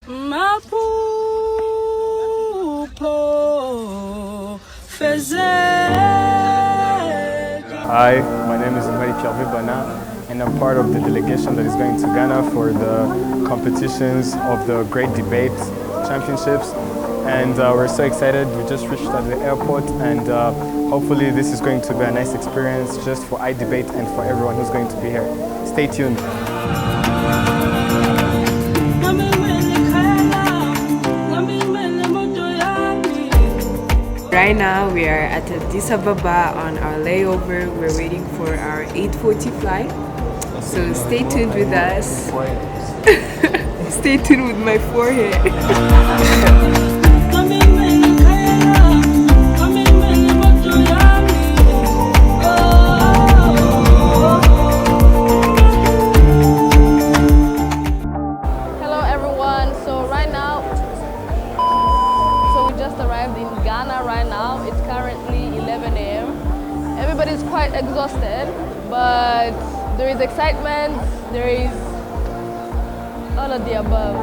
Hi, my name is Bana, and I'm part of the delegation that is going to Ghana for the competitions of the Great Debate Championships. And we're so excited. We just reached at the airport, and hopefully this is going to be a nice experience just for iDebate and for everyone who's going to be here. Stay tuned. Right now we are at Addis Ababa on our layover. We're waiting for our 8:40 flight. So stay tuned with us. Stay tuned with my forehead. Hello everyone. So right now, we just arrived in Ghana right now. It's currently 11 a.m. Everybody's quite exhausted, but there is excitement, there is all of the above.